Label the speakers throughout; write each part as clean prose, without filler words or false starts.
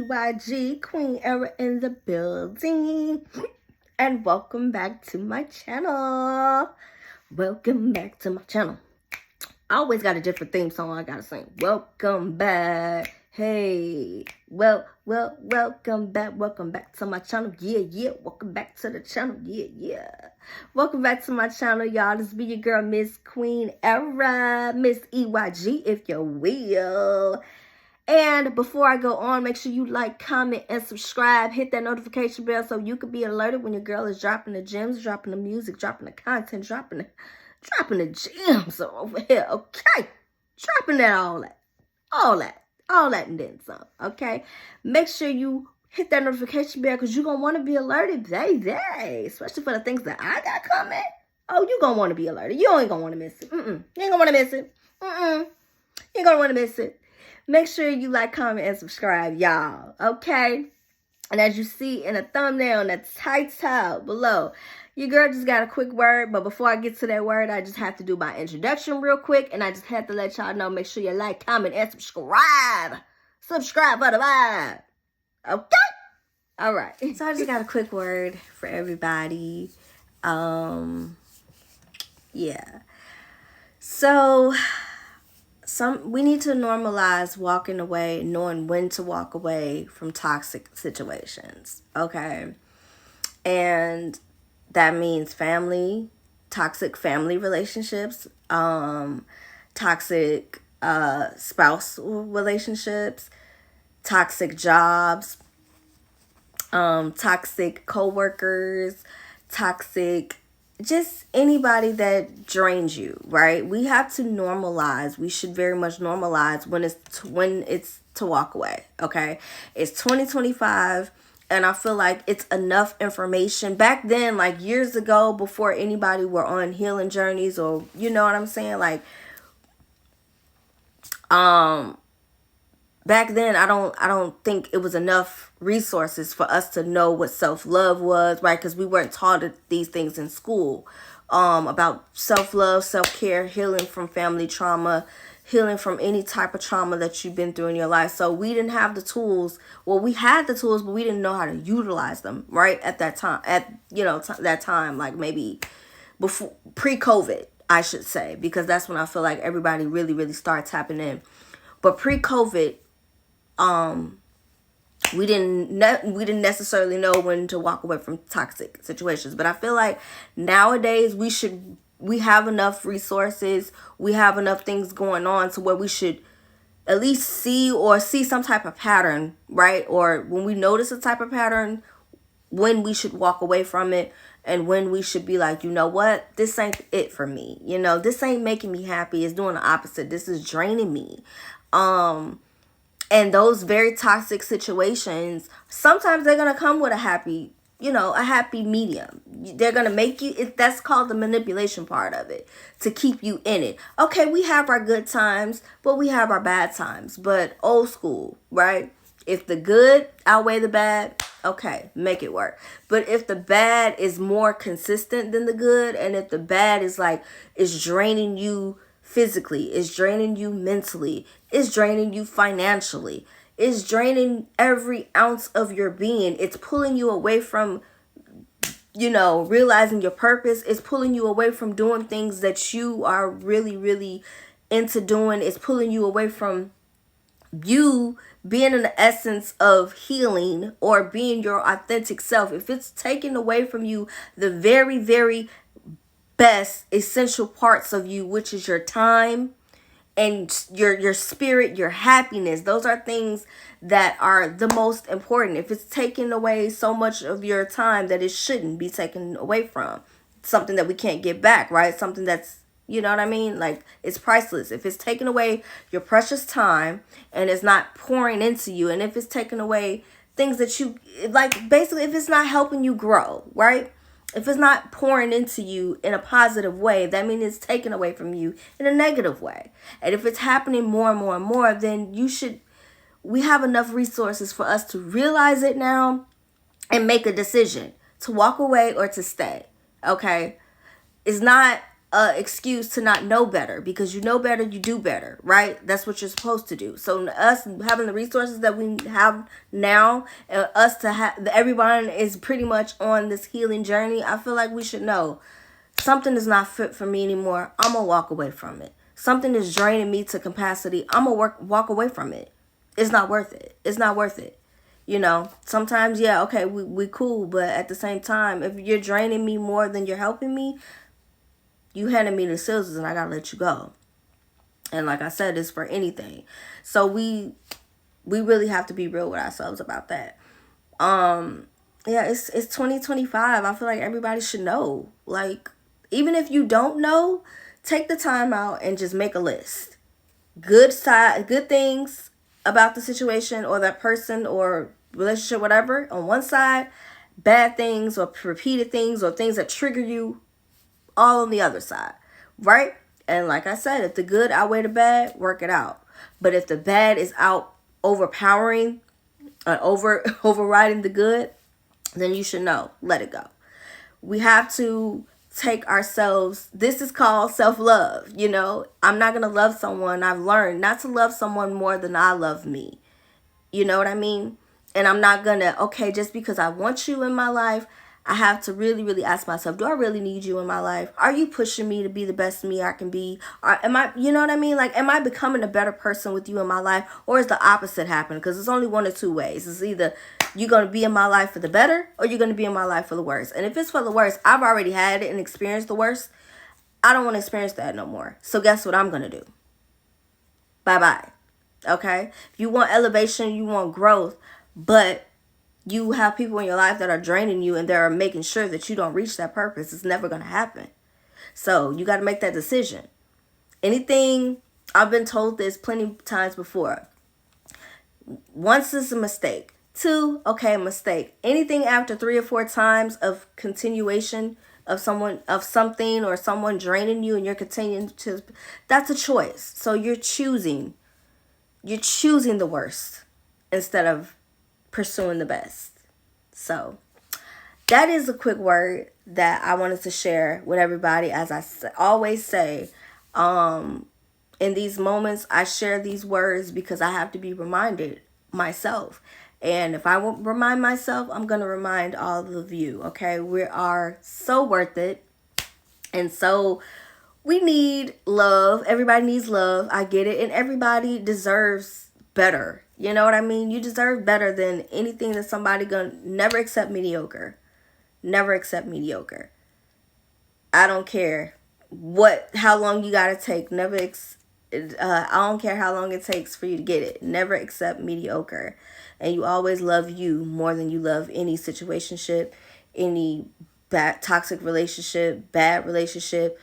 Speaker 1: EYG, Queen Era in the building. And welcome back to my channel. Welcome back to my channel. I always got a different theme song I gotta sing. Welcome back. Hey. Welcome back to my channel. Yeah. Welcome back to the channel. Yeah. Welcome back to my channel, y'all. This be your girl, Miss Queen Era. Miss EYG, if you will. And before I go on, make sure you like, comment, and subscribe. Hit that notification bell so you can be alerted when your girl is dropping the gems, dropping the music, dropping the content, dropping the gems over here, okay? Dropping that, all that, and then some, okay? Make sure you hit that notification bell because you're going to want to be alerted, baby. Especially for the things that I got coming. Oh, you're going to want to be alerted. You ain't going to want to miss it. You ain't going to want to miss it. You ain't going to want to miss it. Make sure you like, comment, and subscribe, y'all, okay? And as you see in the thumbnail and the title below, your girl just got a quick word. But before I get to that word, I just have to do my introduction real quick. And I just have to let y'all know, make sure you like, comment, and subscribe. Subscribe for the vibe, okay? All right. So I just got a quick word for everybody. Yeah. So we need to normalize walking away, knowing when to walk away from toxic situations, okay? And that means family, toxic family relationships, toxic spouse relationships, toxic jobs, toxic coworkers, toxic just anybody that drains you, right? We have to normalize. We should very much normalize when it's to walk away, okay? It's 2025, and I feel like it's enough information. Back then, like years ago, before anybody were on healing journeys, or you know what I'm saying? Like, back then, I don't think it was enough resources for us to know what self-love was, right? Because we weren't taught these things in school, about self-love, self-care, healing from family trauma, healing from any type of trauma that you've been through in your life. So we didn't have the tools. Well, we had the tools, but we didn't know how to utilize them, right? At that time, that time, like maybe before pre-COVID, I should say, because that's when I feel like everybody really, really started tapping in. But pre-COVID, we didn't necessarily know when to walk away from toxic situations. But I feel like nowadays we have enough resources, we have enough things going on to where we should at least see some type of pattern, right? Or when we notice a type of pattern, when we should walk away from it, and when we should be like, you know what, this ain't it for me. You know, this ain't making me happy. It's doing the opposite. This is draining me. And those very toxic situations, sometimes they're going to come with a happy medium. They're going to make you, that's called the manipulation part of it, to keep you in it. Okay, we have our good times, but we have our bad times. But old school, right? If the good outweigh the bad, okay, make it work. But if the bad is more consistent than the good, and if the bad is draining you physically, it's draining you mentally, it's draining you financially, it's draining every ounce of your being, it's pulling you away from, realizing your purpose, it's pulling you away from doing things that you are really, really into doing, it's pulling you away from you being in the essence of healing or being your authentic self. If it's taking away from you the very, very best essential parts of you, which is your time and your spirit, your happiness, those are things that are the most important. If it's taking away so much of your time that it shouldn't be taken away from, something that we can't get back, right? Something that's, you know what I mean? Like, it's priceless. If it's taking away your precious time and it's not pouring into you, and if it's taking away things that you like, basically, if it's not helping you grow, right? If it's not pouring into you in a positive way, that means it's taken away from you in a negative way. And if it's happening more and more and more, then we have enough resources for us to realize it now and make a decision to walk away or to stay. Okay? It's not a excuse to not know better, because you know better, you do better, right? That's what you're supposed to do. So us having the resources that we have now, and us to have, everyone is pretty much on this healing journey. I feel like we should know something is not fit for me anymore. I'm gonna walk away from it. Something is draining me to capacity. I'm gonna walk away from it. It's not worth it. It's not worth it. You know, sometimes, yeah, okay, we cool, but at the same time, if you're draining me more than you're helping me, you handed me the scissors and I gotta let you go. And like I said, it's for anything. So we really have to be real with ourselves about that. Yeah, it's 2025. I feel like everybody should know. Like, even if you don't know, take the time out and just make a list. Good things about the situation or that person or relationship, whatever, on one side, bad things or repeated things or things that trigger you all on the other side, right? And like I said, if the good outweigh the bad, work it out. But if the bad is out overpowering, overriding the good, then you should know, let it go. We have to take ourselves, this is called self-love, you know. I'm not going to love someone. I've learned not to love someone more than I love me. You know what I mean? And I'm not going to, okay, just because I want you in my life, I have to really, really ask myself, do I really need you in my life? Are you pushing me to be the best me I can be? Or am I, you know what I mean? Like, am I becoming a better person with you in my life? Or is the opposite happening? Because it's only one or two ways. It's either you're going to be in my life for the better or you're going to be in my life for the worse. And if it's for the worse, I've already had it and experienced the worst. I don't want to experience that no more. So guess what I'm going to do? Bye-bye. Okay? If you want elevation, you want growth, but you have people in your life that are draining you and they're making sure that you don't reach that purpose, it's never going to happen. So you got to make that decision. Anything, I've been told this plenty of times before. Once is a mistake. Two, okay, mistake. Anything after 3 or 4 times of continuation of something or someone draining you and you're continuing to, that's a choice. So you're choosing the worst instead of pursuing the best. So that is a quick word that I wanted to share with everybody. As I always say, in these moments, I share these words because I have to be reminded myself. And if I won't remind myself, I'm going to remind all of you, okay? We are so worth it. And so we need love. Everybody needs love. I get it. And everybody deserves better. You know what I mean? You deserve better than anything that somebody gonna never accept mediocre. Never accept mediocre. I don't care how long you gotta take. I don't care how long it takes for you to get it. Never accept mediocre. And you always love you more than you love any situationship, any bad toxic relationship, bad relationship,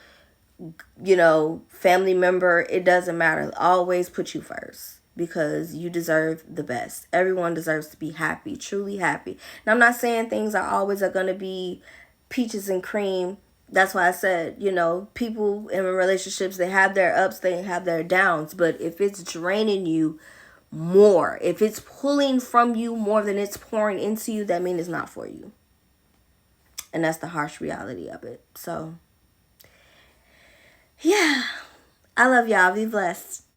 Speaker 1: you know, family member. It doesn't matter. Always put you first. Because you deserve the best. Everyone deserves to be happy, truly happy. And I'm not saying things are going to be peaches and cream. That's why I said, you know, people in relationships, they have their ups, they have their downs. But if it's draining you more, if it's pulling from you more than it's pouring into you, that means it's not for you. And that's the harsh reality of it. So, yeah. I love y'all. Be blessed.